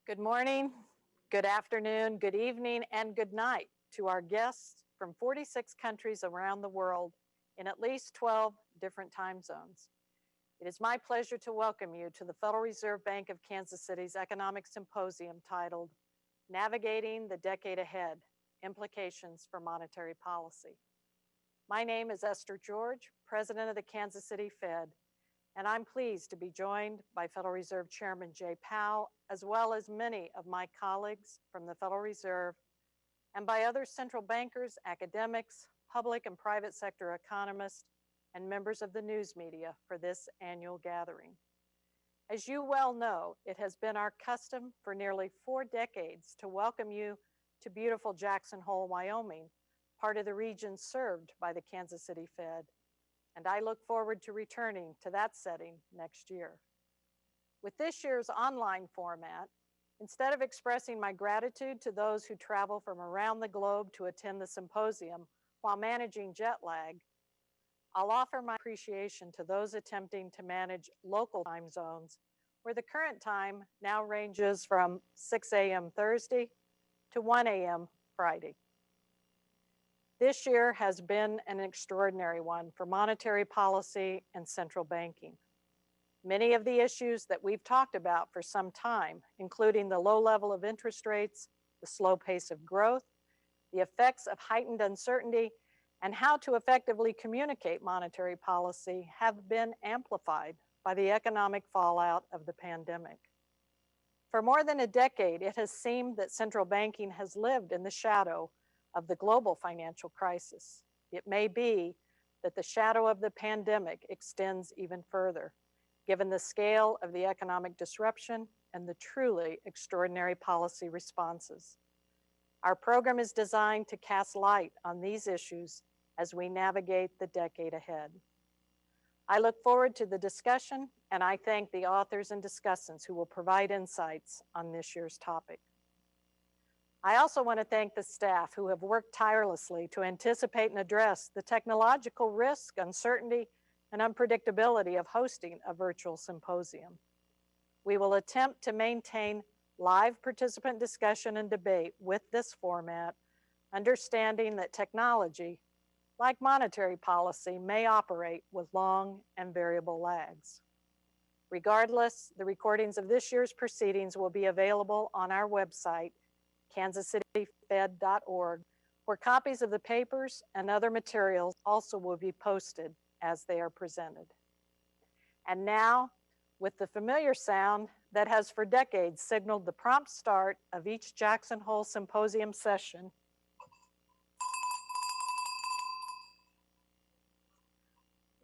Good morning, good afternoon, good evening, and good night to our guests from 46 countries around the world in at least 12 different time zones. It is my pleasure to welcome you to the Federal Reserve Bank of Kansas City's Economic Symposium titled Navigating the Decade Ahead, Implications for Monetary Policy. My name is Esther George, President of the Kansas City Fed, and I'm pleased to be joined by Federal Reserve Chairman Jay Powell, as well as many of my colleagues from the Federal Reserve, and by other central bankers, academics, public and private sector economists, and members of the news media for this annual gathering. As you well know, it has been our custom for nearly 4 decades to welcome you to beautiful Jackson Hole, Wyoming, part of the region served by the Kansas City Fed. And I look forward to returning to that setting next year. With this year's online format, instead of expressing my gratitude to those who travel from around the globe to attend the symposium while managing jet lag, I'll offer my appreciation to those attempting to manage local time zones, where the current time now ranges from 6 a.m. Thursday to 1 a.m. Friday. This year has been an extraordinary one for monetary policy and central banking. Many of the issues that we've talked about for some time, including the low level of interest rates, the slow pace of growth, the effects of heightened uncertainty, and how to effectively communicate monetary policy, have been amplified by the economic fallout of the pandemic. For more than a decade, it has seemed that central banking has lived in the shadow of the global financial crisis. It may be that the shadow of the pandemic extends even further, given the scale of the economic disruption and the truly extraordinary policy responses. Our program is designed to cast light on these issues as we navigate the decade ahead. I look forward to the discussion, and I thank the authors and discussants who will provide insights on this year's topic. I also want to thank the staff who have worked tirelessly to anticipate and address the technological risk, uncertainty, and unpredictability of hosting a virtual symposium. We will attempt to maintain live participant discussion and debate with this format, understanding that technology, like monetary policy, may operate with long and variable lags. Regardless, the recordings of this year's proceedings will be available on our website, kansascityfed.org, where copies of the papers and other materials also will be posted as they are presented. And now, with the familiar sound that has for decades signaled the prompt start of each Jackson Hole Symposium session,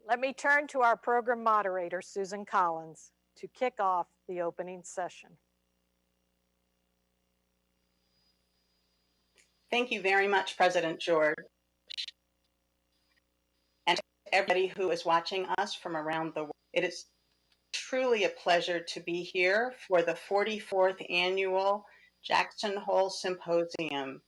let me turn to our program moderator, Susan Collins, to kick off the opening session. Thank you very much, President George. And to everybody who is watching us from around the world, it is truly a pleasure to be here for the 44th Annual Jackson Hole Symposium.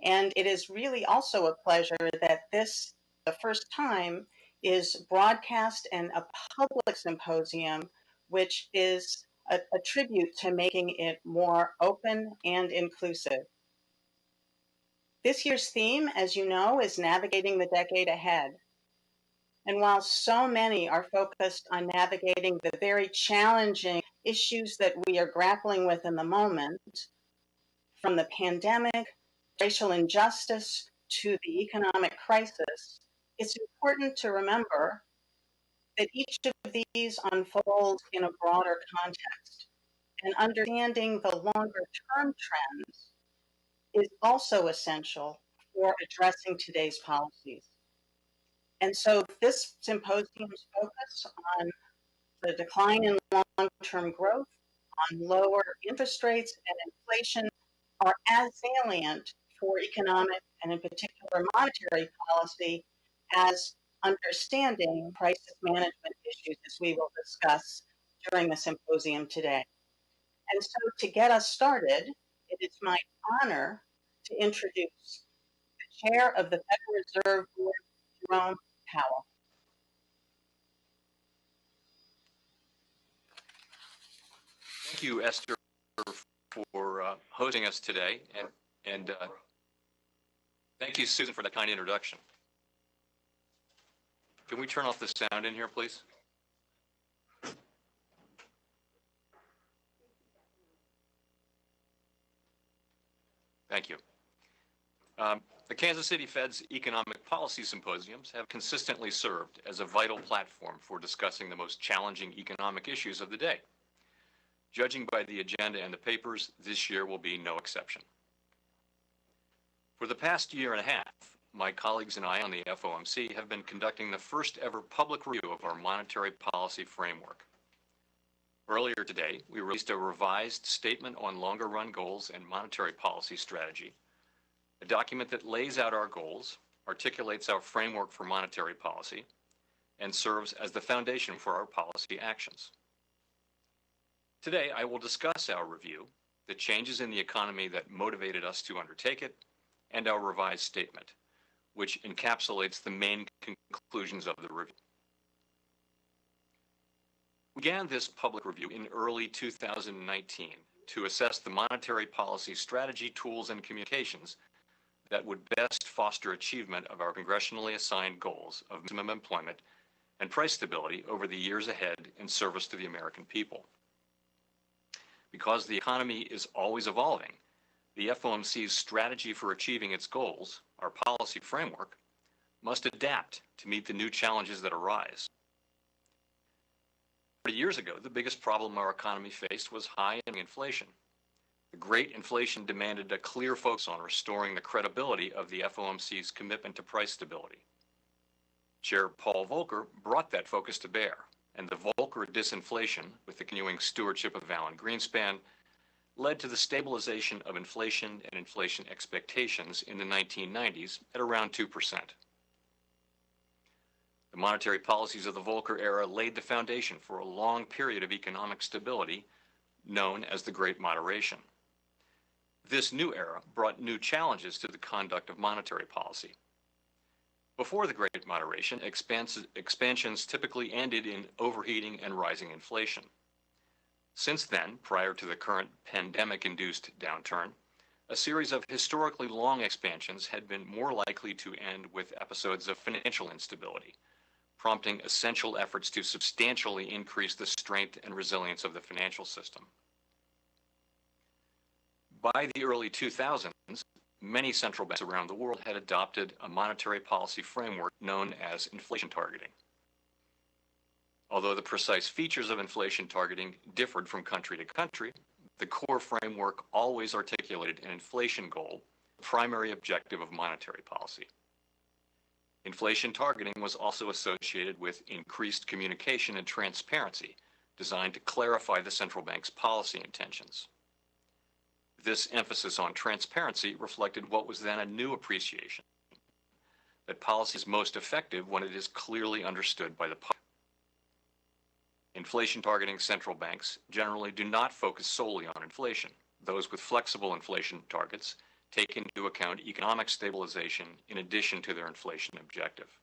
And it is really also a pleasure that this, the first time, is broadcast and a public symposium, which is a tribute to making it more open and inclusive. This year's theme, as you know, is Navigating the Decade Ahead. And while so many are focused on navigating the very challenging issues that we are grappling with in the moment, from the pandemic, racial injustice, to the economic crisis, it's important to remember that each of these unfolds in a broader context. And understanding the longer-term trends is also essential for addressing today's policies. And so this symposium's focus on the decline in long-term growth, on lower interest rates and inflation are as salient for economic and in particular monetary policy as understanding crisis management issues, as we will discuss during the symposium today. And so to get us started, it is my honor to introduce the Chair of the Federal Reserve Board, Jerome Powell. Thank you, Esther. hosting us today, and thank you, Susan, for that kind introduction. Can we turn off the sound in here, please? Thank you. The Kansas City Fed's economic policy symposiums have consistently served as a vital platform for discussing the most challenging economic issues of the day. Judging by the agenda and the papers, this year will be no exception. For the past year and a half, my colleagues and I on the FOMC have been conducting the first ever public review of our monetary policy framework. Earlier today, we released a revised statement on longer run goals and monetary policy strategy, a document that lays out our goals, articulates our framework for monetary policy, and serves as the foundation for our policy actions. Today, I will discuss our review, the changes in the economy that motivated us to undertake it, and our revised statement, which encapsulates the main conclusions of the review. We began this public review in early 2019 to assess the monetary policy strategy, tools, and communications that would best foster achievement of our congressionally assigned goals of maximum employment and price stability over the years ahead in service to the American people. Because the economy is always evolving, the FOMC's strategy for achieving its goals, our policy framework, must adapt to meet the new challenges that arise. 30 years ago, the biggest problem our economy faced was high inflation. The great inflation demanded a clear focus on restoring the credibility of the FOMC's commitment to price stability. Chair Paul Volcker brought that focus to bear, and the Volcker disinflation, with the continuing stewardship of Alan Greenspan, led to the stabilization of inflation and inflation expectations in the 1990s at around 2%. The monetary policies of the Volcker era laid the foundation for a long period of economic stability known as the Great Moderation. This new era brought new challenges to the conduct of monetary policy. Before the Great Moderation, expansions typically ended in overheating and rising inflation. Since then, prior to the current pandemic-induced downturn, a series of historically long expansions had been more likely to end with episodes of financial instability, prompting essential efforts to substantially increase the strength and resilience of the financial system. By the early 2000s, many central banks around the world had adopted a monetary policy framework known as inflation targeting. Although the precise features of inflation targeting differed from country to country, the core framework always articulated an inflation goal, the primary objective of monetary policy. Inflation targeting was also associated with increased communication and transparency, designed to clarify the central bank's policy intentions. This emphasis on transparency reflected what was then a new appreciation that policy is most effective when it is clearly understood by the public. Inflation targeting central banks generally do not focus solely on inflation. Those with flexible inflation targets take into account economic stabilization in addition to their inflation objective.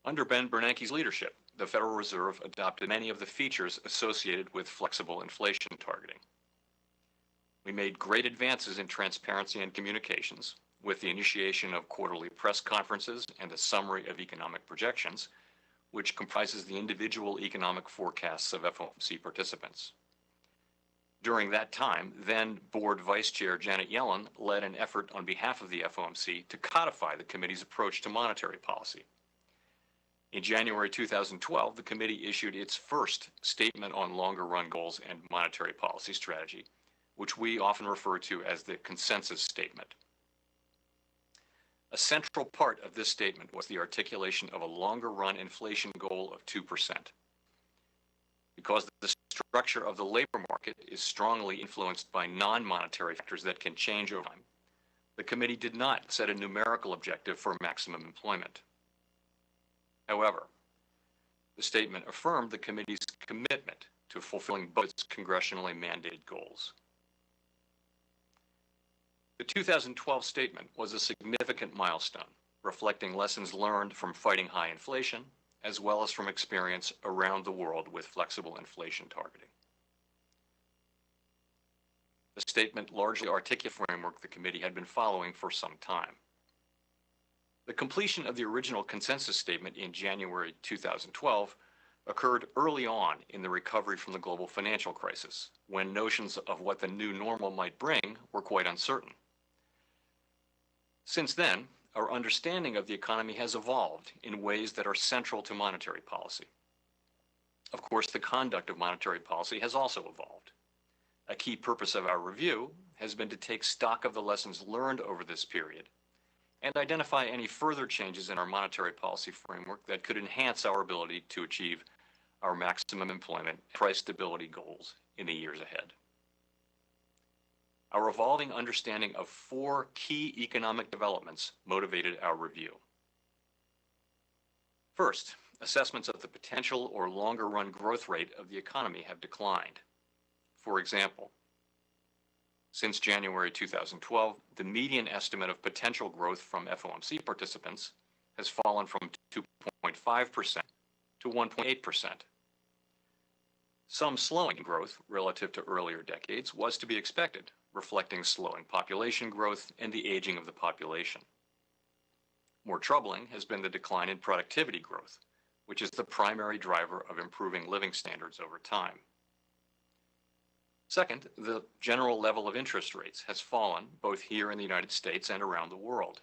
Under Ben Bernanke's leadership, the Federal Reserve adopted many of the features associated with flexible inflation targeting. We made great advances in transparency and communications with the initiation of quarterly press conferences and a summary of economic projections, which comprises the individual economic forecasts of FOMC participants. During that time, then Board Vice Chair Janet Yellen led an effort on behalf of the FOMC to codify the committee's approach to monetary policy. In January 2012, the committee issued its first statement on longer run goals and monetary policy strategy, which we often refer to as the consensus statement. A central part of this statement was the articulation of a longer run inflation goal of 2%. Because the structure of the labor market is strongly influenced by non-monetary factors that can change over time, the committee did not set a numerical objective for maximum employment. However, the statement affirmed the committee's commitment to fulfilling both its congressionally mandated goals. The 2012 statement was a significant milestone, reflecting lessons learned from fighting high inflation, as well as from experience around the world with flexible inflation targeting. The statement largely articulates the framework the committee had been following for some time. The completion of the original consensus statement in January 2012 occurred early on in the recovery from the global financial crisis, when notions of what the new normal might bring were quite uncertain. Since then, our understanding of the economy has evolved in ways that are central to monetary policy. Of course, the conduct of monetary policy has also evolved. A key purpose of our review has been to take stock of the lessons learned over this period and identify any further changes in our monetary policy framework that could enhance our ability to achieve our maximum employment and price stability goals in the years ahead. Our evolving understanding of 4 key economic developments motivated our review. First, assessments of the potential or longer-run growth rate of the economy have declined. For example, since January 2012, the median estimate of potential growth from FOMC participants has fallen from 2.5% to 1.8%. Some slowing growth relative to earlier decades was to be expected, reflecting slowing population growth and the aging of the population. More troubling has been the decline in productivity growth, which is the primary driver of improving living standards over time. Second, the general level of interest rates has fallen both here in the United States and around the world.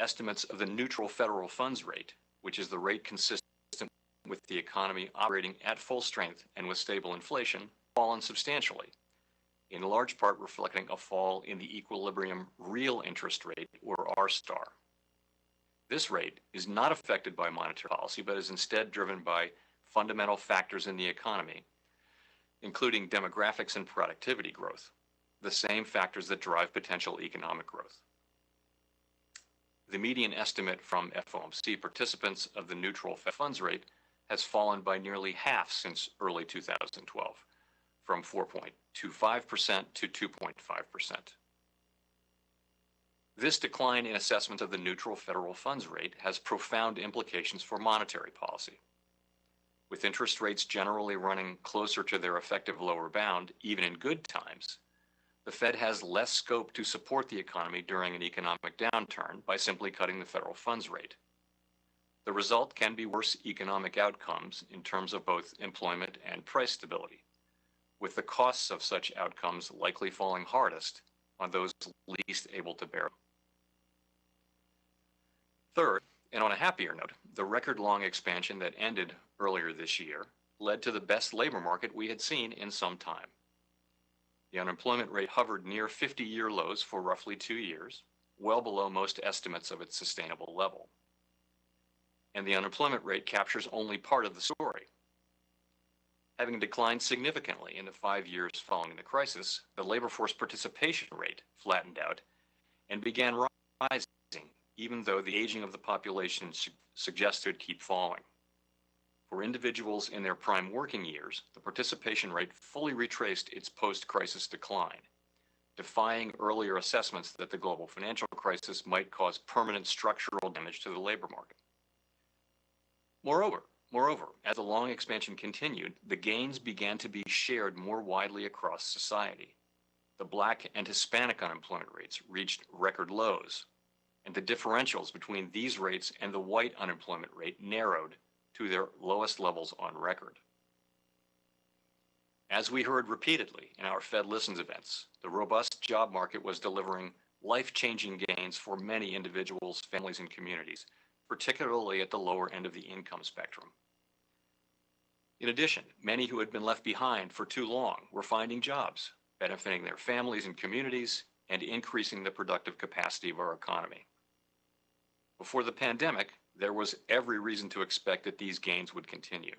Estimates of the neutral federal funds rate, which is the rate consistent with the economy operating at full strength and with stable inflation, fallen substantially, in large part reflecting a fall in the equilibrium real interest rate, or R-star. This rate is not affected by monetary policy, but is instead driven by fundamental factors in the economy, including demographics and productivity growth, the same factors that drive potential economic growth. The median estimate from FOMC participants of the neutral funds rate has fallen by nearly half since early 2012, from 4.25% to 2.5%. This decline in assessment of the neutral federal funds rate has profound implications for monetary policy. With interest rates generally running closer to their effective lower bound, even in good times, the Fed has less scope to support the economy during an economic downturn by simply cutting the federal funds rate. The result can be worse economic outcomes in terms of both employment and price stability, with the costs of such outcomes likely falling hardest on those least able to bear them. Third, and on a happier note, the record-long expansion that ended earlier this year led to the best labor market we had seen in some time. The unemployment rate hovered near 50-year lows for roughly 2 years, well below most estimates of its sustainable level. And the unemployment rate captures only part of the story. Having declined significantly in the 5 years following the crisis, the labor force participation rate flattened out and began rising, even though the aging of the population suggested it would keep falling. For individuals in their prime working years, the participation rate fully retraced its post-crisis decline, defying earlier assessments that the global financial crisis might cause permanent structural damage to the labor market. Moreover, as the long expansion continued, the gains began to be shared more widely across society. The Black and Hispanic unemployment rates reached record lows, and the differentials between these rates and the white unemployment rate narrowed to their lowest levels on record. As we heard repeatedly in our Fed Listens events, the robust job market was delivering life-changing gains for many individuals, families, and communities, particularly at the lower end of the income spectrum. In addition, many who had been left behind for too long were finding jobs, benefiting their families and communities, and increasing the productive capacity of our economy. Before the pandemic, there was every reason to expect that these gains would continue.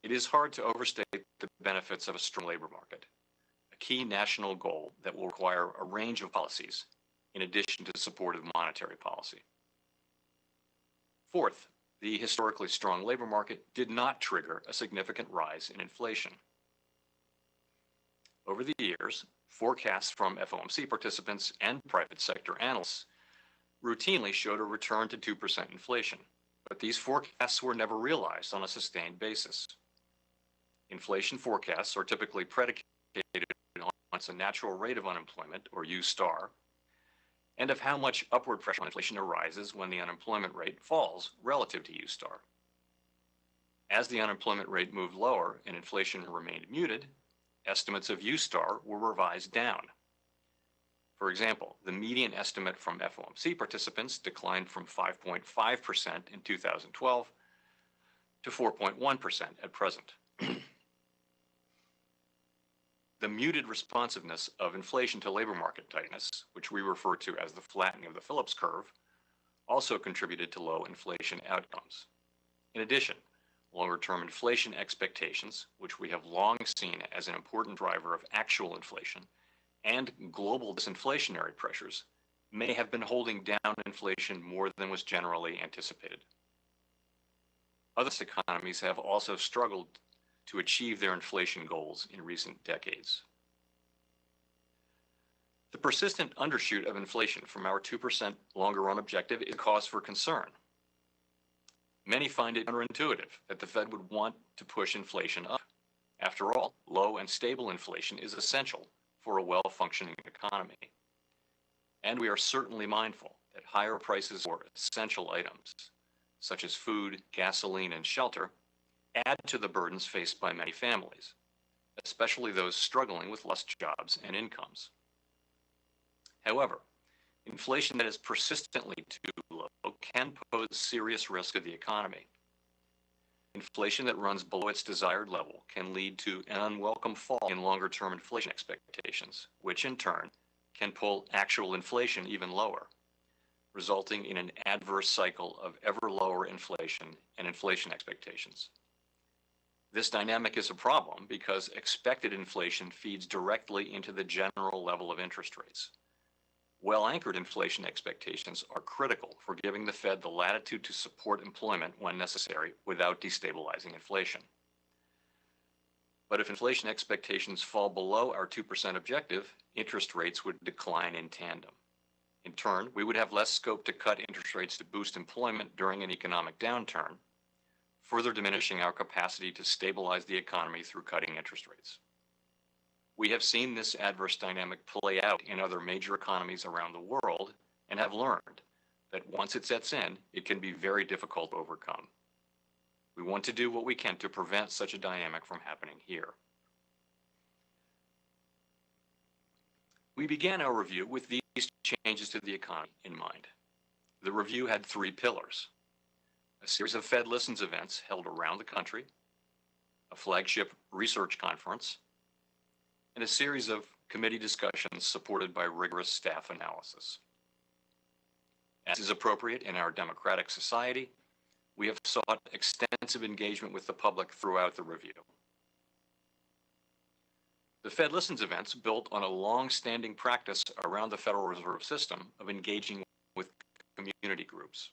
It is hard to overstate the benefits of a strong labor market, a key national goal that will require a range of policies in addition to supportive monetary policy. Fourth, the historically strong labor market did not trigger a significant rise in inflation. Over the years, forecasts from FOMC participants and private sector analysts routinely showed a return to 2% inflation, but these forecasts were never realized on a sustained basis. Inflation forecasts are typically predicated on represents a natural rate of unemployment, or U star, and of how much upward pressure on inflation arises when the unemployment rate falls relative to U star. As the unemployment rate moved lower and inflation remained muted, estimates of U star were revised down. For example, the median estimate from FOMC participants declined from 5.5% in 2012 to 4.1% at present. The muted responsiveness of inflation to labor market tightness, which we refer to as the flattening of the Phillips curve, also contributed to low inflation outcomes. In addition, longer-term inflation expectations, which we have long seen as an important driver of actual inflation, and global disinflationary pressures may have been holding down inflation more than was generally anticipated. Other economies have also struggled to achieve their inflation goals in recent decades. The persistent undershoot of inflation from our 2% longer-run objective is a cause for concern. Many find it counterintuitive that the Fed would want to push inflation up. After all, low and stable inflation is essential for a well-functioning economy. And we are certainly mindful that higher prices for essential items, such as food, gasoline, and shelter, add to the burdens faced by many families, especially those struggling with lost jobs and incomes. However, inflation that is persistently too low can pose serious risk to the economy. Inflation that runs below its desired level can lead to an unwelcome fall in longer-term inflation expectations, which in turn can pull actual inflation even lower, resulting in an adverse cycle of ever lower inflation and inflation expectations. This dynamic is a problem because expected inflation feeds directly into the general level of interest rates. Well-anchored inflation expectations are critical for giving the Fed the latitude to support employment when necessary without destabilizing inflation. But if inflation expectations fall below our 2% objective, interest rates would decline in tandem. In turn, we would have less scope to cut interest rates to boost employment during an economic downturn, further diminishing our capacity to stabilize the economy through cutting interest rates. We have seen this adverse dynamic play out in other major economies around the world and have learned that once it sets in, it can be very difficult to overcome. We want to do what we can to prevent such a dynamic from happening here. We began our review with these changes to the economy in mind. The review had 3 pillars: a series of Fed Listens events held around the country, a flagship research conference, and a series of committee discussions supported by rigorous staff analysis. As is appropriate in our democratic society, we have sought extensive engagement with the public throughout the review. The Fed Listens events built on a long-standing practice around the Federal Reserve System of engaging with community groups.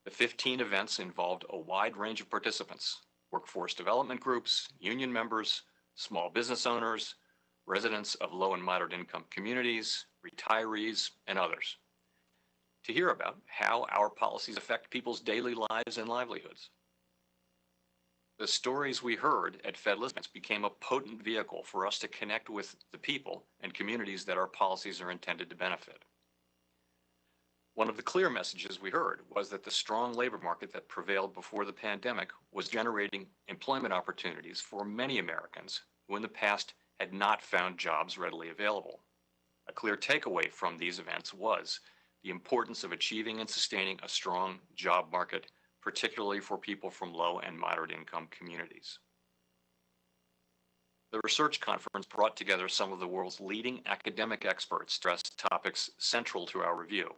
The 15 events involved a wide range of participants: workforce development groups, union members, small business owners, residents of low and moderate income communities, retirees, and others, to hear about how our policies affect people's daily lives and livelihoods. The stories we heard at Fed Listens became a potent vehicle for us to connect with the people and communities that our policies are intended to benefit. One of the clear messages we heard was that the strong labor market that prevailed before the pandemic was generating employment opportunities for many Americans who in the past had not found jobs readily available. A clear takeaway from these events was the importance of achieving and sustaining a strong job market, particularly for people from low and moderate income communities. The research conference brought together some of the world's leading academic experts to address topics central to our review,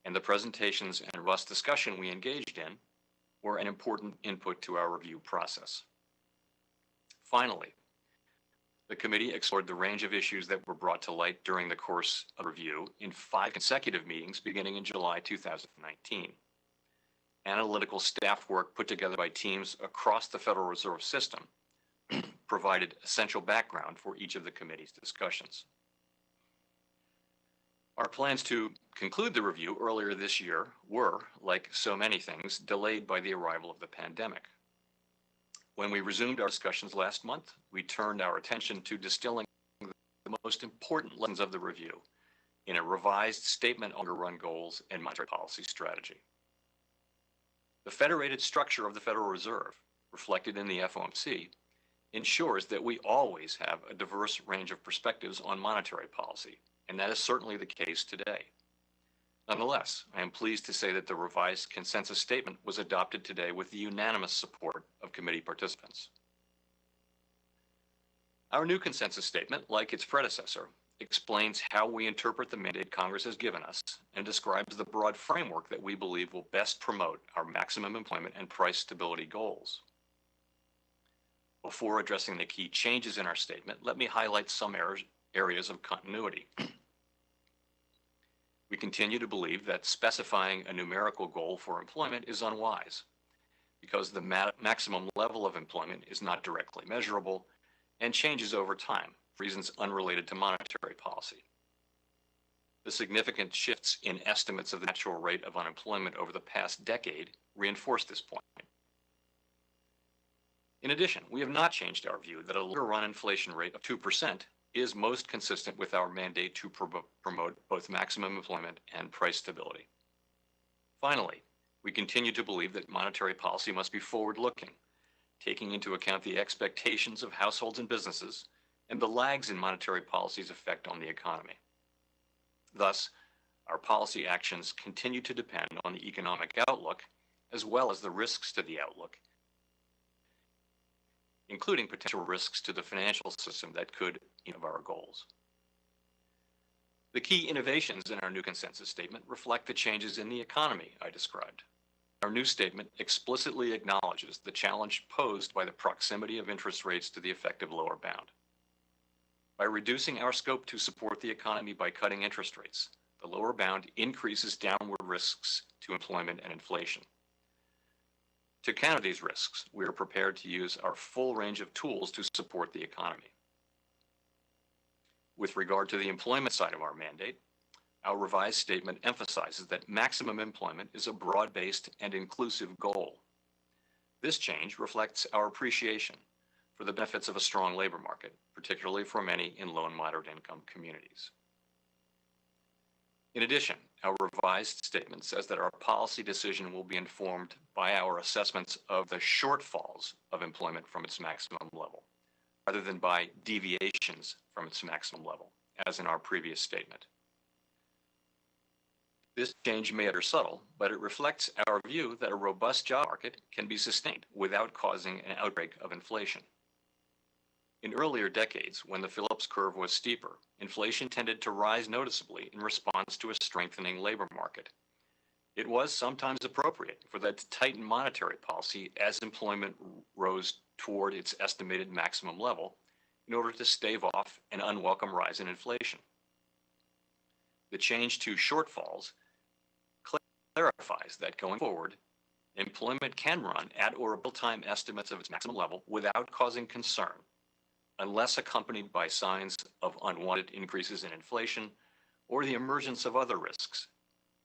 and the presentations and robust discussion we engaged in were an important input to our review process. Finally, the committee explored the range of issues that were brought to light during the course of review in 5 consecutive meetings beginning in July 2019. Analytical staff work put together by teams across the Federal Reserve System provided essential background for each of the committee's discussions. Our plans to conclude the review earlier this year were, like so many things, delayed by the arrival of the pandemic. When we resumed our discussions last month, we turned our attention to distilling the most important lessons of the review in a revised statement on longer-run goals and monetary policy strategy. The federated structure of the Federal Reserve, reflected in the FOMC, ensures that we always have a diverse range of perspectives on monetary policy, and that is certainly the case today. Nonetheless, I am pleased to say that the revised consensus statement was adopted today with the unanimous support of committee participants. Our new consensus statement, like its predecessor, explains how we interpret the mandate Congress has given us and describes the broad framework that we believe will best promote our maximum employment and price stability goals. Before addressing the key changes in our statement, let me highlight some areas of continuity. We continue to believe that specifying a numerical goal for employment is unwise because the maximum level of employment is not directly measurable and changes over time for reasons unrelated to monetary policy. The significant shifts in estimates of the natural rate of unemployment over the past decade reinforce this point. In addition, we have not changed our view that a longer-run inflation rate of 2% is most consistent with our mandate to promote both maximum employment and price stability. Finally, we continue to believe that monetary policy must be forward-looking, taking into account the expectations of households and businesses and the lags in monetary policy's effect on the economy. Thus, our policy actions continue to depend on the economic outlook as well as the risks to the outlook, including potential risks to the financial system that could of our goals. The key innovations in our new consensus statement reflect the changes in the economy I described. Our new statement explicitly acknowledges the challenge posed by the proximity of interest rates to the effective lower bound. By reducing our scope to support the economy by cutting interest rates, the lower bound increases downward risks to employment and inflation. To counter these risks, we are prepared to use our full range of tools to support the economy. With regard to the employment side of our mandate, our revised statement emphasizes that maximum employment is a broad-based and inclusive goal. This change reflects our appreciation for the benefits of a strong labor market, particularly for many in low and moderate income communities. In addition, our revised statement says that our policy decision will be informed by our assessments of the shortfalls of employment from its maximum level, rather than by deviations from its maximum level, as in our previous statement. This change may appear subtle, but it reflects our view that a robust job market can be sustained without causing an outbreak of inflation. In earlier decades, when the Phillips curve was steeper, inflation tended to rise noticeably in response to a strengthening labor market. It was sometimes appropriate for that to tighten monetary policy as employment rose toward its estimated maximum level in order to stave off an unwelcome rise in inflation. The change to shortfalls clarifies that going forward, employment can run at or above time estimates of its maximum level without causing concern, unless accompanied by signs of unwanted increases in inflation or the emergence of other risks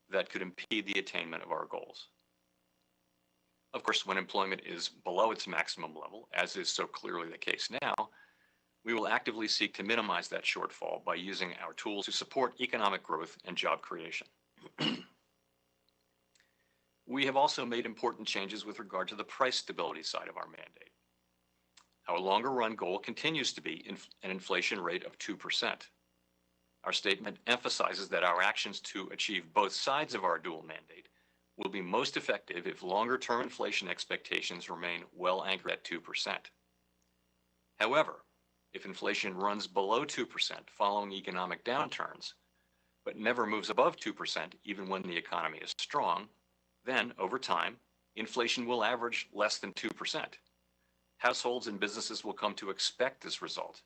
that could impede the attainment of our goals. Of course, when employment is below its maximum level, as is so clearly the case now, we will actively seek to minimize that shortfall by using our tools to support economic growth and job creation. We have also made important changes with regard to the price stability side of our mandate. Our longer run goal continues to be an inflation rate of 2%. Our statement emphasizes that our actions to achieve both sides of our dual mandate will be most effective if longer term inflation expectations remain well anchored at 2%. However, if inflation runs below 2% following economic downturns, but never moves above 2% even when the economy is strong, then over time, inflation will average less than 2%. Households and businesses will come to expect this result,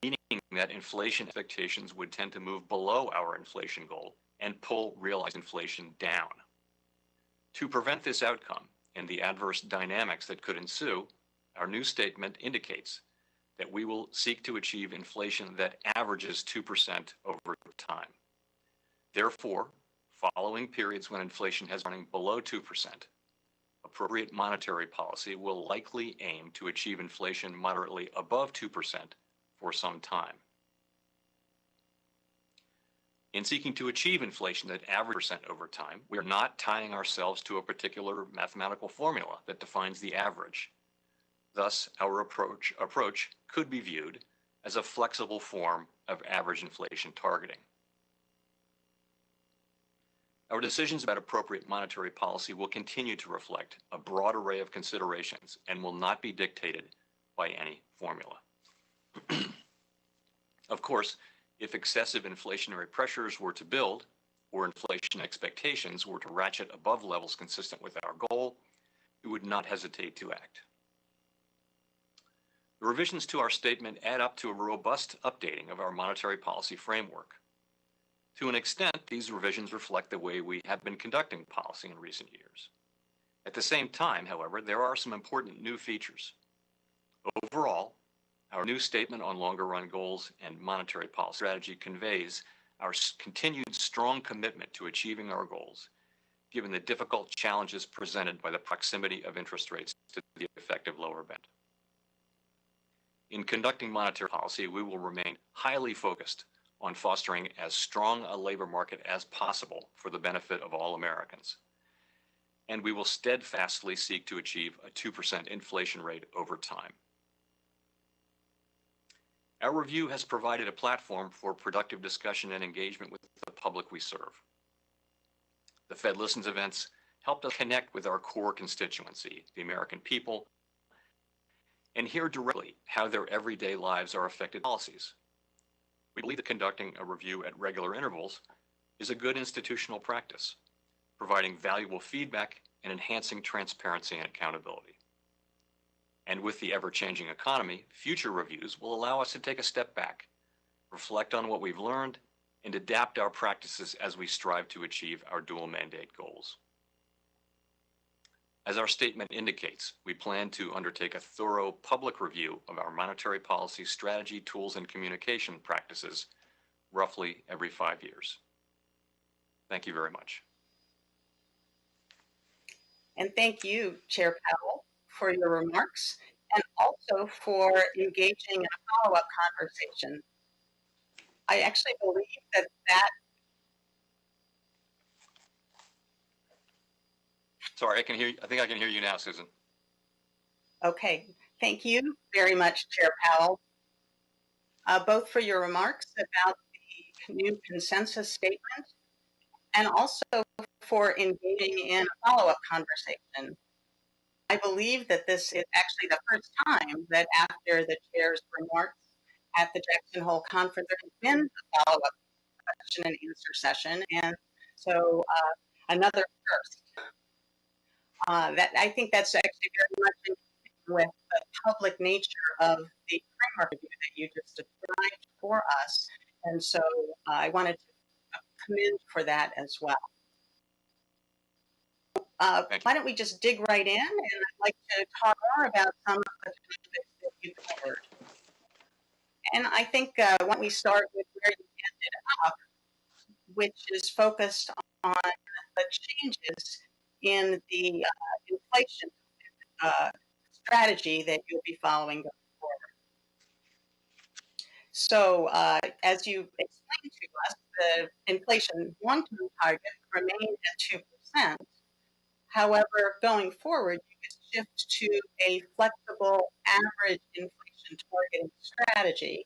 meaning that inflation expectations would tend to move below our inflation goal and pull realized inflation down. To prevent this outcome and the adverse dynamics that could ensue, our new statement indicates that we will seek to achieve inflation that averages 2% over time. Therefore, following periods when inflation has running below 2%, appropriate monetary policy will likely aim to achieve inflation moderately above 2% for some time. In seeking to achieve inflation that averages percent over time, we are not tying ourselves to a particular mathematical formula that defines the average. Thus, our approach could be viewed as a flexible form of average inflation targeting. Our decisions about appropriate monetary policy will continue to reflect a broad array of considerations and will not be dictated by any formula. Of course, if excessive inflationary pressures were to build, or inflation expectations were to ratchet above levels consistent with our goal, we would not hesitate to act. The revisions to our statement add up to a robust updating of our monetary policy framework. To an extent, these revisions reflect the way we have been conducting policy in recent years. At the same time, however, there are some important new features. Overall, our new statement on longer-run goals and monetary policy strategy conveys our continued strong commitment to achieving our goals, given the difficult challenges presented by the proximity of interest rates to the effective lower bound. In conducting monetary policy, we will remain highly focused on fostering as strong a labor market as possible for the benefit of all Americans. And we will steadfastly seek to achieve a 2% inflation rate over time. Our review has provided a platform for productive discussion and engagement with the public we serve. The Fed Listens events helped us connect with our core constituency, the American people, and hear directly how their everyday lives are affected by policies. We believe that conducting a review at regular intervals is a good institutional practice, providing valuable feedback and enhancing transparency and accountability. And with the ever-changing economy, future reviews will allow us to take a step back, reflect on what we've learned, and adapt our practices as we strive to achieve our dual mandate goals. As our statement indicates, we plan to undertake a thorough public review of our monetary policy strategy, tools, and communication practices roughly every 5 years. Thank you very much. And thank you, Chair Powell, for your remarks and also for engaging in a follow-up conversation. I actually believe that Sorry, I can hear you. I think I can hear you now, Susan. Okay, thank you very much, Chair Powell, both for your remarks about the new consensus statement and also for engaging in a follow-up conversation. I believe that this is actually the first time that after the chair's remarks at the Jackson Hole conference, there has been a follow-up question and answer session, and so another first. That I think that's actually very much in keeping with the public nature of the framework review that you just described for us, and so I wanted to commend for that as well. Why don't we just dig right in, and I'd like to talk more about some of the topics that you covered. And I think why don't we start with where you ended up, which is focused on the changes in the inflation strategy that you'll be following going forward. So as you explained to us, the inflation long-term target remained at 2%. However, going forward, you could shift to a flexible average inflation targeting strategy.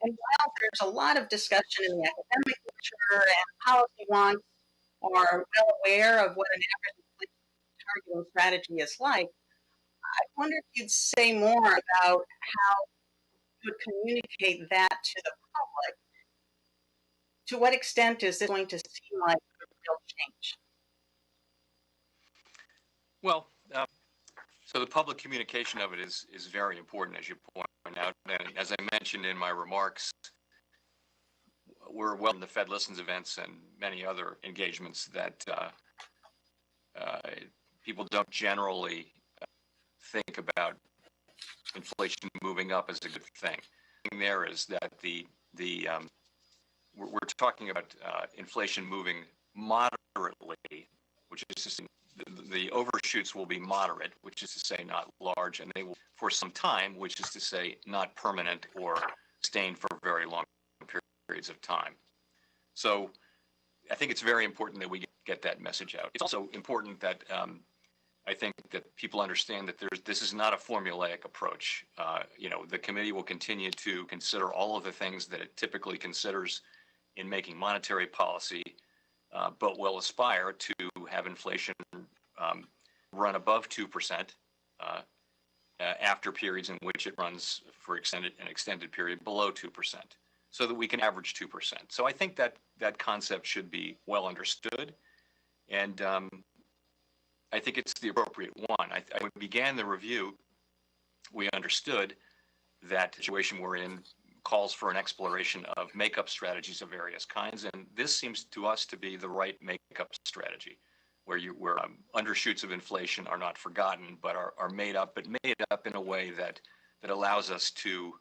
And while there's a lot of discussion in the academic literature and policy wonks are well aware of what an average inflation targeting strategy is like, I wonder if you'd say more about how you would communicate that to the public. To what extent is this going to seem like a real change? Well, so the public communication of it is very important, as you point out. And as I mentioned in my remarks, we're well in the Fed Listens events and many other engagements that people don't generally think about inflation moving up as a good thing. There is that we're talking about inflation moving moderately, which is to say the overshoots will be moderate, which is to say not large, and they will for some time, which is to say not permanent or sustained for very long periods of time. So I think it's very important that we get that message out. It's also important that I think that people understand that this is not a formulaic approach. The committee will continue to consider all of the things that it typically considers in making monetary policy, but will aspire to have inflation run above 2% after periods in which it runs for an extended period below 2%, so that we can average 2%. So I think that concept should be well understood, and I think it's the appropriate one. When we began the review, we understood that the situation we're in calls for an exploration of makeup strategies of various kinds, and this seems to us to be the right makeup strategy, where undershoots of inflation are not forgotten, but are made up in a way that allows us to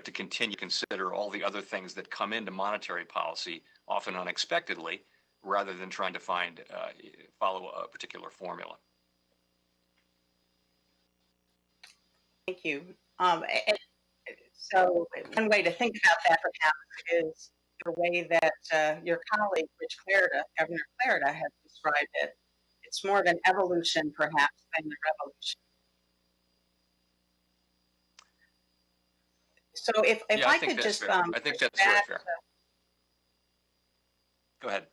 to continue to consider all the other things that come into monetary policy, often unexpectedly, rather than trying to follow a particular formula. Thank you. So one way to think about that perhaps is the way that your colleague, Governor Clarida, has described it. It's more of an evolution perhaps than a revolution. So if I could just I think that's very fair. Go ahead.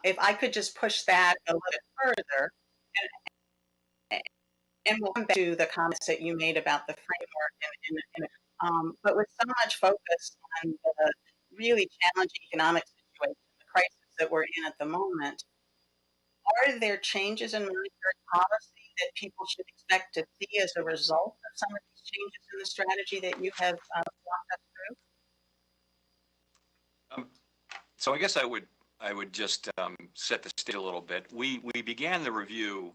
If I could just push that a little bit further, and we'll come back to the comments that you made about the framework, but with so much focus on the really challenging economic situation, the crisis that we're in at the moment, are there changes in monetary policy that people should expect to see as a result of some of these changes in the strategy that you have walked us through? So I guess I would just set the stage a little bit. We began the review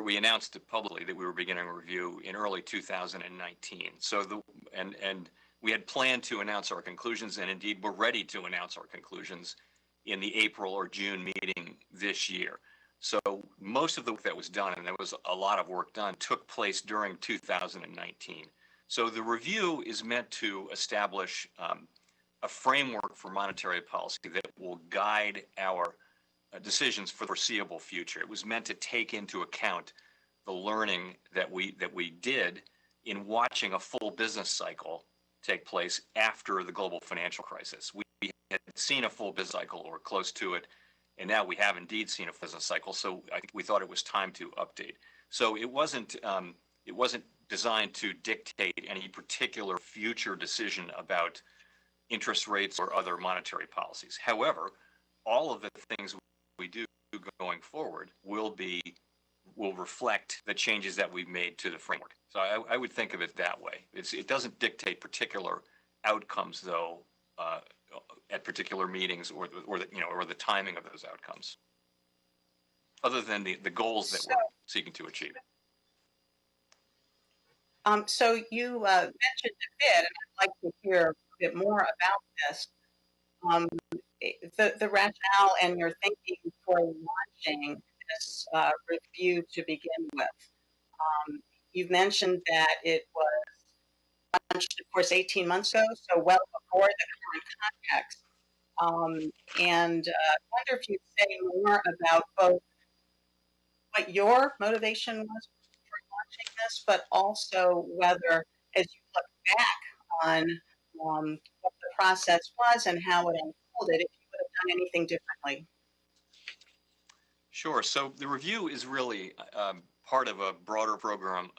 we announced it publicly that we were beginning a review in early 2019. So and we had planned to announce our conclusions, and indeed we're ready to announce our conclusions in the April or June meeting this year. So most of the work that was done, and there was a lot of work done, took place during 2019. So the review is meant to establish a framework for monetary policy that will guide our decisions for the foreseeable future. It was meant to take into account the learning that we did in watching a full business cycle take place after the global financial crisis. We had seen a full business cycle or close to it, and now we have indeed seen a business cycle. So we thought it was time to update. So it wasn't designed to dictate any particular future decision about interest rates or other monetary policies. However, all of the things we do going forward will reflect the changes that we've made to the framework. So I would think of it that way. It doesn't dictate particular outcomes, though, at particular meetings or the timing of those outcomes, other than the goals that we're seeking to achieve. So you mentioned a bit, and I'd like to hear a bit more about this. The rationale and your thinking for launching this review to begin with. You've mentioned that it was launched, of course, 18 months ago, so well before the current context. And I wonder if you'd say more about both what your motivation was for launching this, but also whether, as you look back on what the process was and how it unfolded, if you would have done anything differently. Sure. So the review is really part of a broader program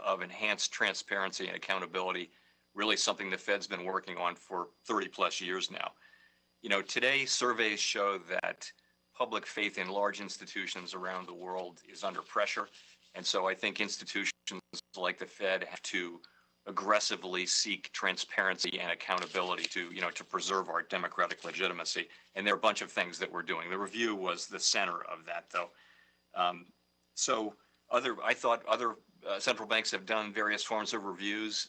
of enhanced transparency and accountability, really something the Fed's been working on for 30 plus years now. Today surveys show that public faith in large institutions around the world is under pressure. And so I think institutions like the Fed have to aggressively seek transparency and accountability to preserve our democratic legitimacy. And there are a bunch of things that we're doing. The review was the center of that, though. I thought other central banks have done various forms of reviews,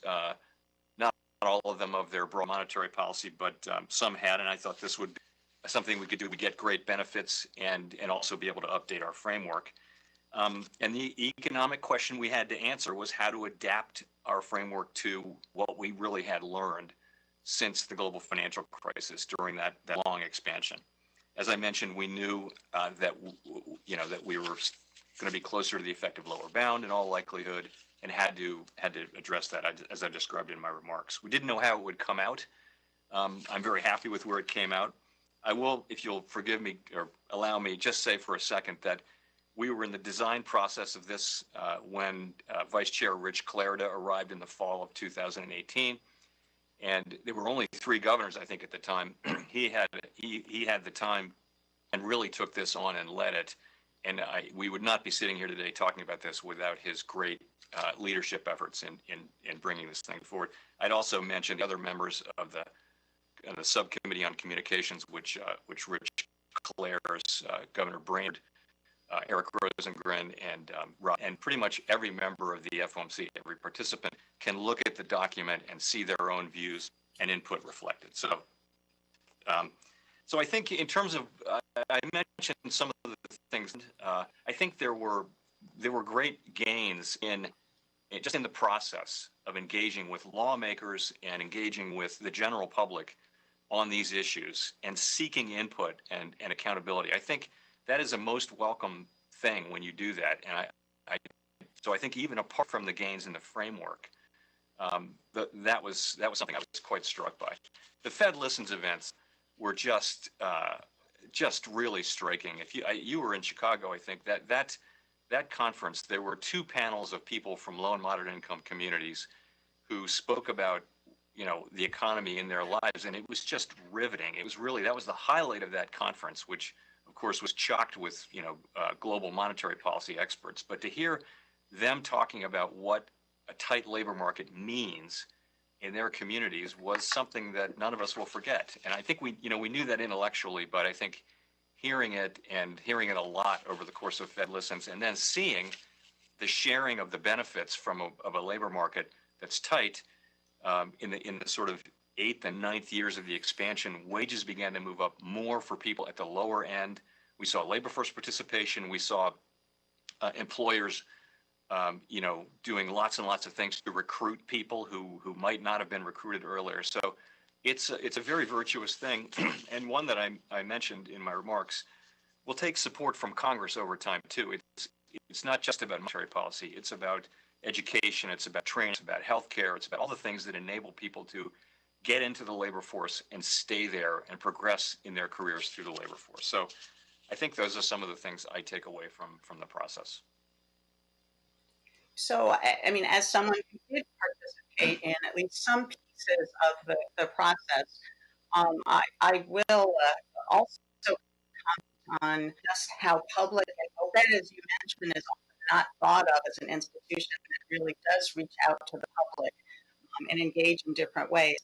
not all of them of their broad monetary policy, but some had, and I thought this would be something we could do to get great benefits and also be able to update our framework. And the economic question we had to answer was how to adapt our framework to what we really had learned since the global financial crisis during that long expansion. As I mentioned, we knew that we were going to be closer to the effective lower bound in all likelihood, and had to address that as I described in my remarks. We didn't know how it would come out. I'm very happy with where it came out. I will, if you'll forgive me or allow me, just say for a second that we were in the design process of this when Vice Chair Rich Clarida arrived in the fall of 2018, and there were only 3 governors, I think, at the time. he had the time and really took this on and led it. And we would not be sitting here today talking about this without his great leadership efforts in bringing this thing forward. I'd also mention the other members of the subcommittee on communications, which Rich Clare's, Governor Brainerd, Eric Rosengren, and pretty much every member of the FOMC, every participant can look at the document and see their own views and input reflected. So I think in terms of, I mentioned some of the things. I think there were great gains in the process of engaging with lawmakers and engaging with the general public on these issues and seeking input and accountability. I think that is a most welcome thing when you do that. And so I think even apart from the gains in the framework, that was something I was quite struck by. The Fed Listens events were just really striking. If you were in Chicago, I think that conference, there were 2 panels of people from low and moderate income communities who spoke about the economy in their lives, and it was just riveting. It was really, that was the highlight of that conference, which of course was chocked with global monetary policy experts. But to hear them talking about what a tight labor market means in their communities was something that none of us will forget. And I think we knew that intellectually, but I think hearing it a lot over the course of Fed Listens, and then seeing the sharing of the benefits of a labor market that's tight, in the sort of 8th and 9th years of the expansion, wages began to move up more for people at the lower end. We saw labor force participation. We saw employers doing lots and lots of things to recruit people who might not have been recruited earlier. So it's a very virtuous thing, and one that I mentioned in my remarks will take support from Congress over time too. It's not just about monetary policy. It's about education. It's about training. It's about healthcare. It's about all the things that enable people to get into the labor force and stay there and progress in their careers through the labor force. So I think those are some of the things I take away from the process. So, I mean, as someone who did participate in at least some pieces of the process, I will also comment on just how public and Fed, as you mentioned, is often not thought of as an institution that really does reach out to the public and engage in different ways.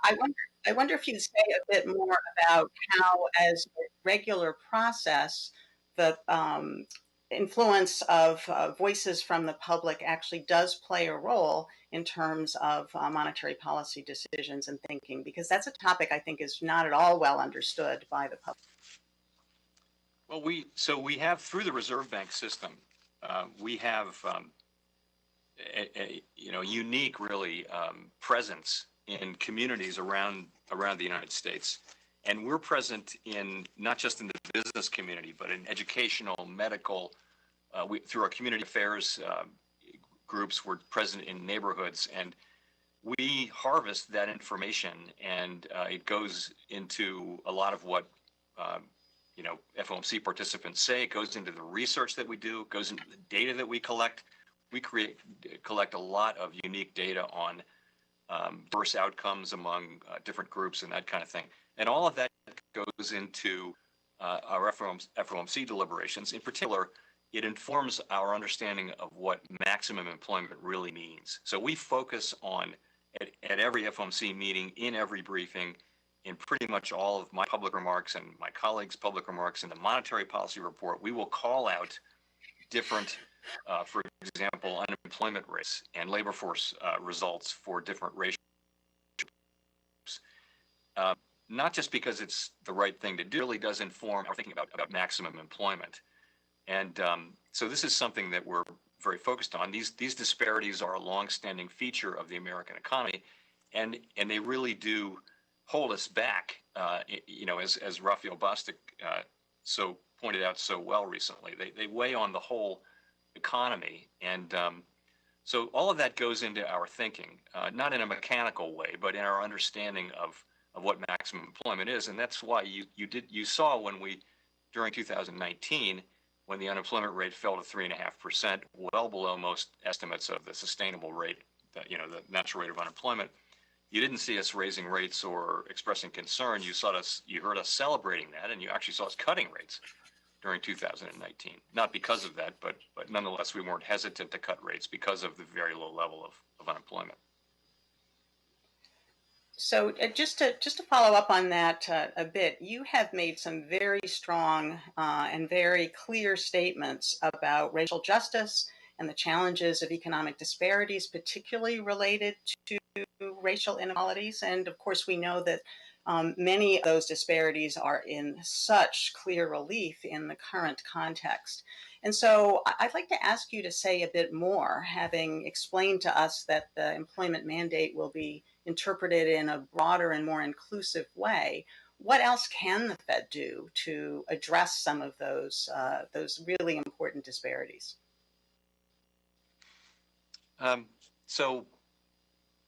I wonder if you'd say a bit more about how, as a regular process, the influence of voices from the public actually does play a role in terms of monetary policy decisions and thinking, because that's a topic I think is not at all well understood by the public. Well, we have, through the Reserve Bank system, we have a unique, really, presence in communities around the United States. And we're present in not just in the business community, but in educational, medical, through our community affairs groups, we're present in neighborhoods, and we harvest that information, and it goes into a lot of what FOMC participants say. It goes into the research that we do, it goes into the data that we collect. We collect a lot of unique data on diverse outcomes among different groups and that kind of thing. And all of that goes into our FOMC deliberations. In particular, it informs our understanding of what maximum employment really means. So we focus on, at every FOMC meeting, in every briefing, in pretty much all of my public remarks and my colleagues' public remarks in the monetary policy report, we will call out different, for example, unemployment rates and labor force results for different racial groups. Not just because it's the right thing to do, it really does inform our thinking about maximum employment. And So this is something that we're very focused on. These disparities are a longstanding feature of the American economy, and they really do hold us back. As Raphael Bostic so pointed out so well recently, they weigh on the whole economy, and so all of that goes into our thinking, not in a mechanical way, but in our understanding of what maximum employment is, and that's why you saw when during 2019, when the unemployment rate fell to 3.5%, well below most estimates of the sustainable rate, the natural rate of unemployment. You didn't see us raising rates or expressing concern. You heard us celebrating that, and you actually saw us cutting rates during 2019. Not because of that, but nonetheless, we weren't hesitant to cut rates because of the very low level of unemployment. So just to follow up on that a bit, you have made some very strong and very clear statements about racial justice and the challenges of economic disparities, particularly related to racial inequalities. And of course, we know that many of those disparities are in such clear relief in the current context. And so I'd like to ask you to say a bit more, having explained to us that the employment mandate will be interpreted in a broader and more inclusive way. What else can the Fed do to address some of those really important disparities? So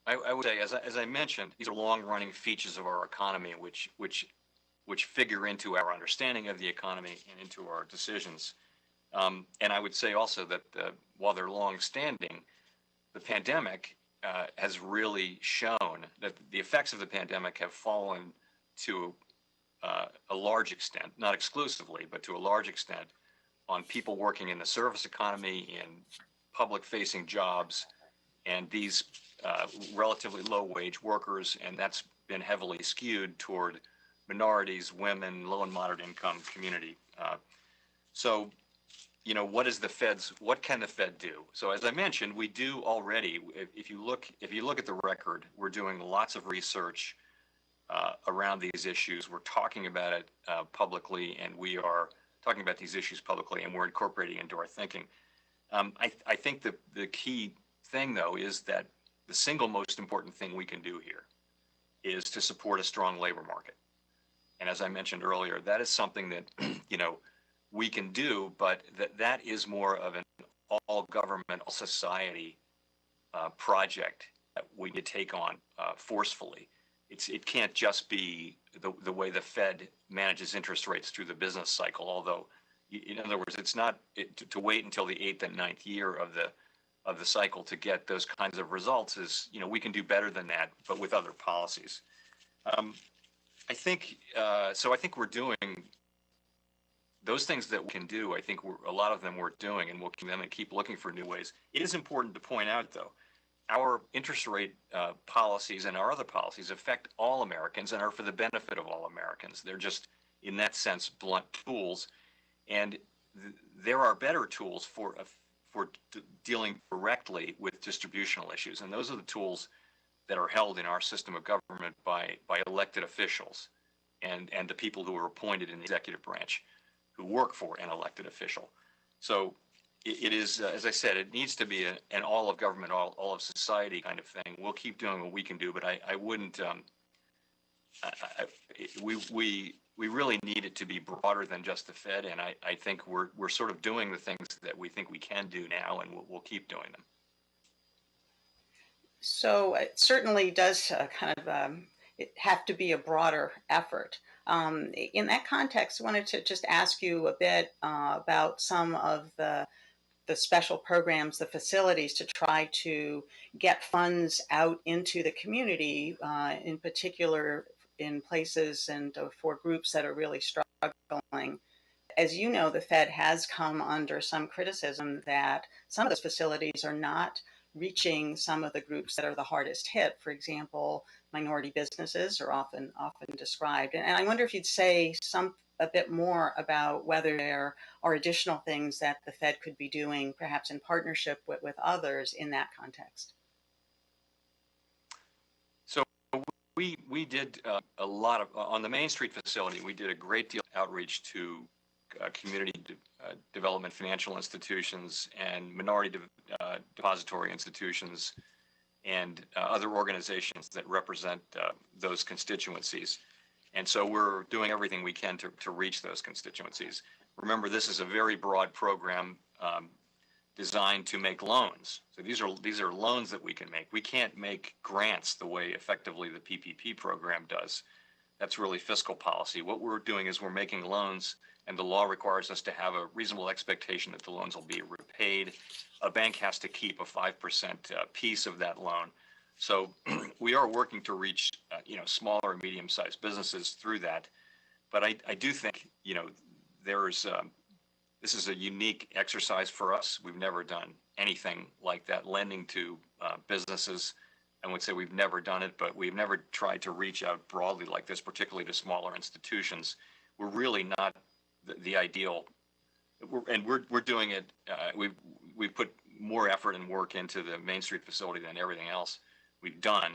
I would say, as I mentioned, these are long-running features of our economy, which figure into our understanding of the economy and into our decisions. And I would say also that while they're long-standing, the pandemic has really shown that the effects of the pandemic have fallen to a large extent, not exclusively, but to a large extent, on people working in the service economy, in public-facing jobs, and these relatively low-wage workers, and that's been heavily skewed toward minorities, women, low and moderate income community. So what can the Fed do? So as I mentioned, we do already. If you look at the record, we're doing lots of research around these issues. We're talking about it publicly, and we are talking about these issues publicly, and we're incorporating into our thinking. I think the key thing, though, is that the single most important thing we can do here is to support a strong labor market. And as I mentioned earlier, that is something that we can do, but that is more of an all-government, all-society project that we could take on forcefully. It can't just be the way the Fed manages interest rates through the business cycle. Although, in other words, it's not to wait until the 8th and 9th year of the cycle to get those kinds of results. We can do better than that, but with other policies. I think we're doing those things that we can do. I think a lot of them we're doing, and we'll keep looking for new ways. It is important to point out, though, our interest rate policies and our other policies affect all Americans and are for the benefit of all Americans. They're just, in that sense, blunt tools, and there are better tools for dealing directly with distributional issues, and those are the tools that are held in our system of government by elected officials and the people who are appointed in the executive branch, who work for an elected official. So it is, as I said, it needs to be an all of government, all of society kind of thing. We'll keep doing what we can do, but I wouldn't. We really need it to be broader than just the Fed, and I think we're sort of doing the things that we think we can do now, and we'll keep doing them. So it certainly does it have to be a broader effort. In that context, I wanted to just ask you a bit about some of the special programs, the facilities to try to get funds out into the community, in particular in places and for groups that are really struggling. As you know, the Fed has come under some criticism that some of those facilities are not reaching some of the groups that are the hardest hit. For example, minority businesses are often described. And I wonder if you'd say a bit more about whether there are additional things that the Fed could be doing, perhaps in partnership with others in that context. So we did a lot of, on the Main Street facility, we did a great deal of outreach to community development financial institutions and minority depository institutions and other organizations that represent those constituencies. And so we're doing everything we can to reach those constituencies. Remember, this is a very broad program designed to make loans. So these are loans that we can make. We can't make grants the way effectively the PPP program does. That's really fiscal policy. What we're doing is we're making loans, and the law requires us to have a reasonable expectation that the loans will be repaid. A bank has to keep a 5% piece of that loan. So we are working to reach smaller and medium-sized businesses through that. But I do think this is a unique exercise for us. We've never done anything like that, lending to businesses. I would say we've never done it, but we've never tried to reach out broadly like this, particularly to smaller institutions. We're really not the ideal, and we're doing it. We've put more effort and work into the Main Street facility than everything else we've done.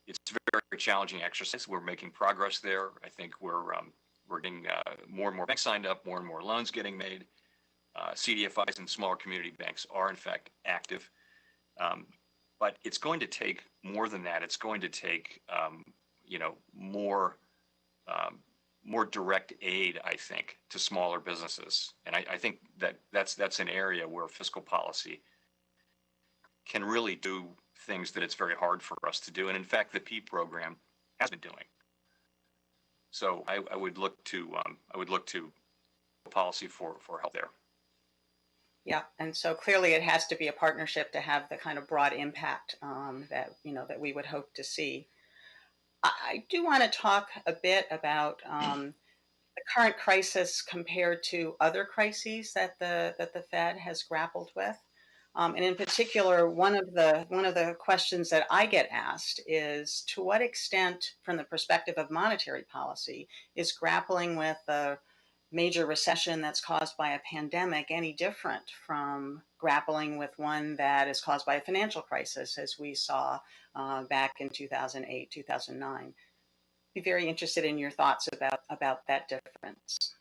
It's a very, very challenging exercise. We're making progress there. I think we're getting more and more banks signed up, more and more loans getting made. CDFIs and smaller community banks are in fact active. But it's going to take more than that. It's going to take, more direct aid, I think, to smaller businesses. And I think that's an area where fiscal policy can really do things that it's very hard for us to do. And in fact, the P program has been doing. So I would look to policy for help there. Yeah, and so clearly it has to be a partnership to have the kind of broad impact that we would hope to see. I do want to talk a bit about the current crisis compared to other crises that the Fed has grappled with, and in particular, one of the questions that I get asked is, to what extent, from the perspective of monetary policy, is grappling with the major recession that's caused by a pandemic any different from grappling with one that is caused by a financial crisis, as we saw back in 2008, 2009. Be very interested in your thoughts about that difference.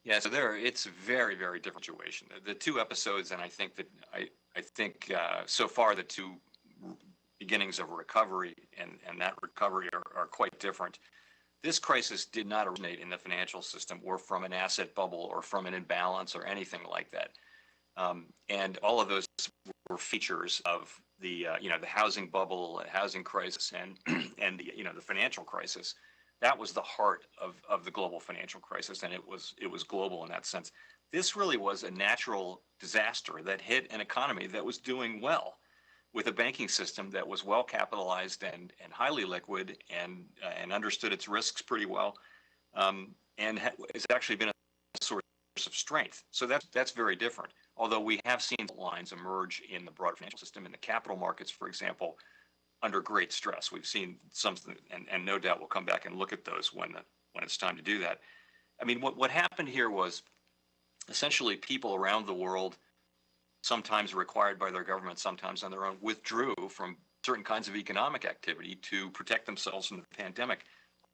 Yeah, so it's a very, very different situation. The two episodes, and I think so far the two beginnings of recovery and that recovery are quite different. This crisis did not originate in the financial system or from an asset bubble or from an imbalance or anything like that. And all of those were features of the housing bubble, housing crisis, and the financial crisis. That was the heart of the global financial crisis, and it was global in that sense. This really was a natural disaster that hit an economy that was doing well, with a banking system that was well capitalized and highly liquid and understood its risks pretty well, and has actually been a source of strength. So that's very different. Although we have seen lines emerge in the broader financial system, in the capital markets, for example, under great stress. We've seen something, and no doubt we'll come back and look at those when it's time to do that. I mean, what happened here was essentially people around the world, sometimes required by their government, sometimes on their own, withdrew from certain kinds of economic activity to protect themselves from the pandemic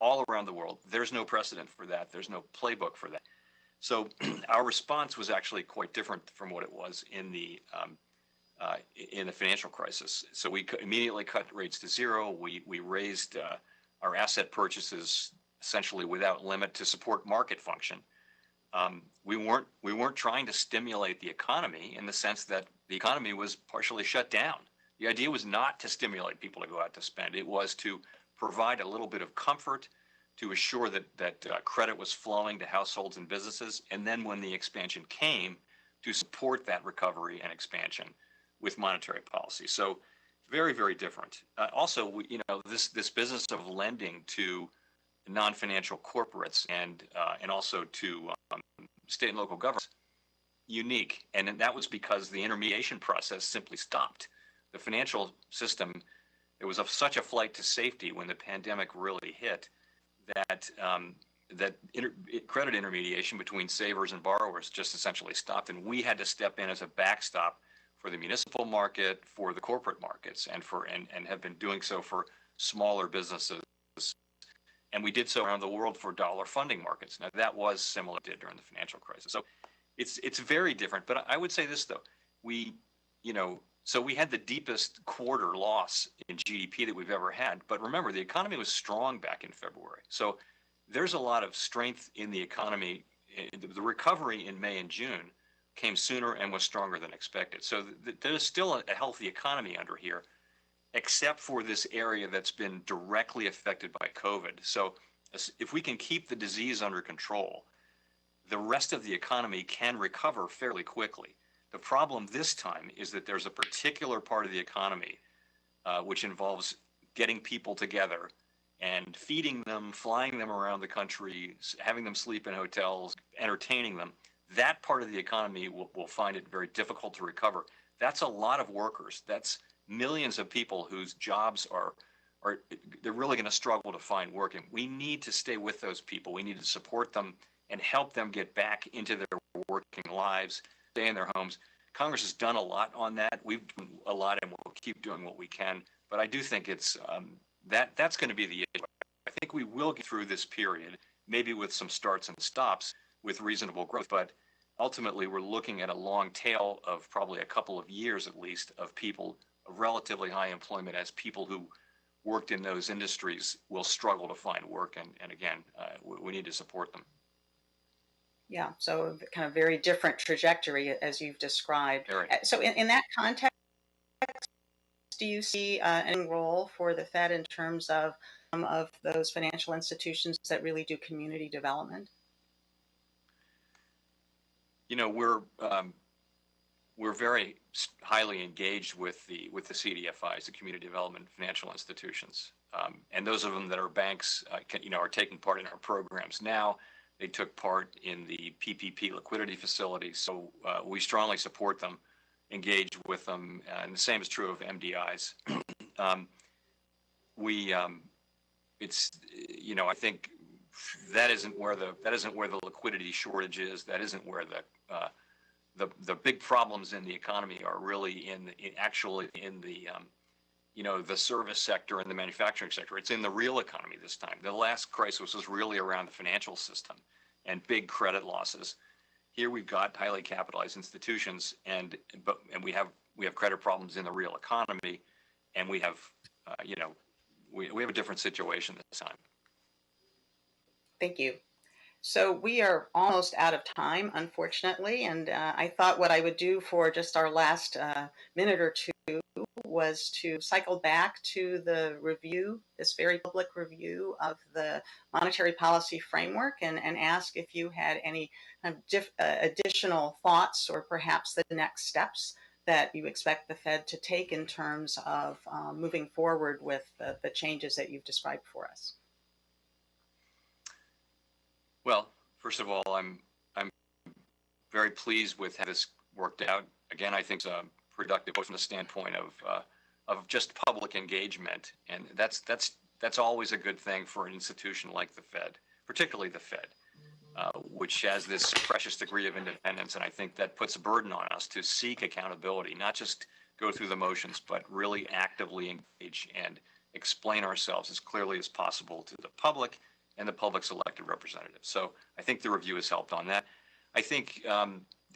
all around the world. There's no precedent for that. There's no playbook for that. So our response was actually quite different from what it was in the financial crisis. So we immediately cut rates to zero. We raised our asset purchases essentially without limit to support market function. We weren't trying to stimulate the economy in the sense that the economy was partially shut down. The idea was not to stimulate people to go out to spend. It was to provide a little bit of comfort, to assure that credit was flowing to households and businesses, and then when the expansion came, to support that recovery and expansion with monetary policy. So very, very different. Also, this business of lending to non-financial corporates and also to state and local governments, unique. And that was because the intermediation process simply stopped. The financial system, there was such a flight to safety when the pandemic really hit that credit intermediation between savers and borrowers just essentially stopped. And we had to step in as a backstop for the municipal market, for the corporate markets, and have been doing so for smaller businesses And we did so around the world for dollar funding markets. Now, that was similar to during the financial crisis. So it's very different. But I would say this, though. So we had the deepest quarter loss in GDP that we've ever had. But remember, the economy was strong back in February. So there's a lot of strength in the economy. The recovery in May and June came sooner and was stronger than expected. So there's still a healthy economy under here, except for this area that's been directly affected by COVID. So if we can keep the disease under control, the rest of the economy can recover fairly quickly. The problem this time is that there's a particular part of the economy which involves getting people together and feeding them, flying them around the country, having them sleep in hotels, entertaining them. That part of the economy will find it very difficult to recover. That's a lot of workers. That's millions of people whose jobs they're really going to struggle to find work. And we need to stay with those people. We need to support them and help them get back into their working lives, stay in their homes. Congress has done a lot on that. We've done a lot, and we'll keep doing what we can. But I do think it's that's going to be the issue. I think we will get through this period, maybe with some starts and stops, with reasonable growth. But ultimately, we're looking at a long tail of probably a couple of years at least of people of relatively high employment, as people who worked in those industries will struggle to find work. And again, we need to support them. Yeah, so kind of very different trajectory as you've described. Right. So in that context, do you see any role for the Fed in terms of those financial institutions that really do community development? We're very highly engaged with the CDFIs, the Community Development Financial Institutions, and those of them that are banks, are taking part in our programs now. They took part in the PPP liquidity facility, so we strongly support them, engage with them, and the same is true of MDIs. I think that isn't where the liquidity shortage is. That isn't where the big problems in the economy are really in the service sector and the manufacturing sector. It's in the real economy this time. The last crisis was really around the financial system and big credit losses. Here we've got highly capitalized institutions, and we have credit problems in the real economy, and we have we have a different situation this time. Thank you. So we are almost out of time, unfortunately, and I thought what I would do for just our last minute or two was to cycle back to the review, this very public review of the monetary policy framework, and ask if you had any additional thoughts or perhaps the next steps that you expect the Fed to take in terms of moving forward with the changes that you've described for us. Well, first of all, I'm very pleased with how this worked out. Again, I think it's productive both from the standpoint of just public engagement, and that's always a good thing for an institution like the Fed, particularly the Fed, which has this precious degree of independence. And I think that puts a burden on us to seek accountability, not just go through the motions, but really actively engage and explain ourselves as clearly as possible to the public and the public's elected representatives. So I think the review has helped on that. I think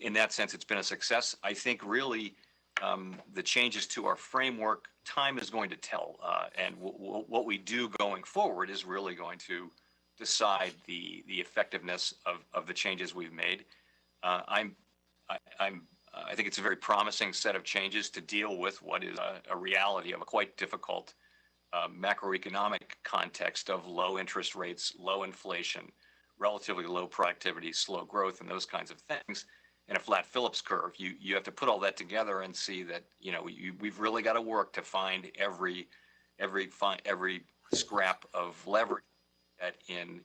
in that sense, it's been a success. I think really the changes to our framework, time is going to tell. And what we do going forward is really going to decide the effectiveness of the changes we've made. I think it's a very promising set of changes to deal with what is a reality of a quite difficult macroeconomic context of low interest rates, low inflation, relatively low productivity, slow growth, and those kinds of things, and a flat Phillips curve. You have to put all that together and see that we've really got to work to find every scrap of leverage in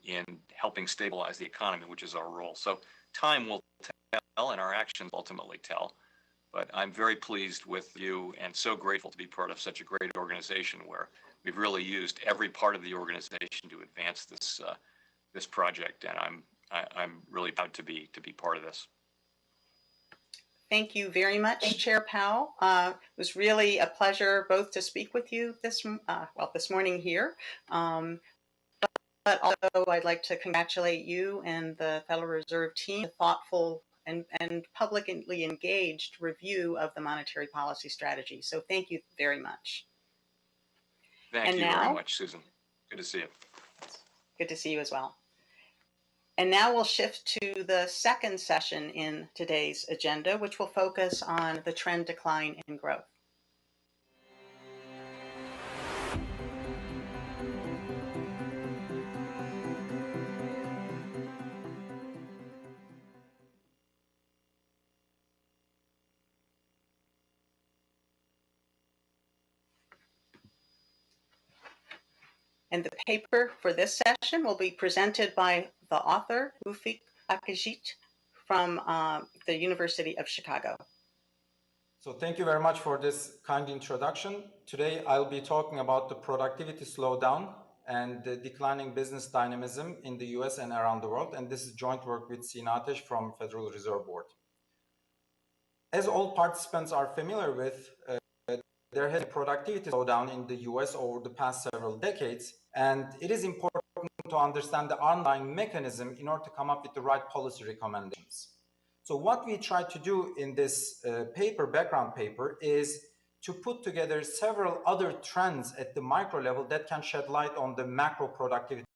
helping stabilize the economy, which is our role. So time will tell, and our actions ultimately tell. But I'm very pleased with you and so grateful to be part of such a great organization where we've really used every part of the organization to advance this project, and I'm really proud to be part of this. Thank you very much, Chair Powell. It was really a pleasure both to speak with you this morning here, But also, I'd like to congratulate you and the Federal Reserve team, a thoughtful and publicly engaged review of the monetary policy strategy. So thank you very much. Thank And you very now, much, Susan. Good to see you. good to see you as well. And now we'll shift to the second session in today's agenda, which will focus on the trend decline in growth. And the paper for this session will be presented by the author, Ufik Akajit, from the University of Chicago. So thank you very much for this kind introduction. Today I'll be talking about the productivity slowdown and the declining business dynamism in the US and around the world. And this is joint work with Sinatesh from Federal Reserve Board. As all participants are familiar with, there has been a productivity slowdown in the US over the past several decades, and it is important to understand the underlying mechanism in order to come up with the right policy recommendations. So what we try to do in this background paper, is to put together several other trends at the micro level that can shed light on the macro productivity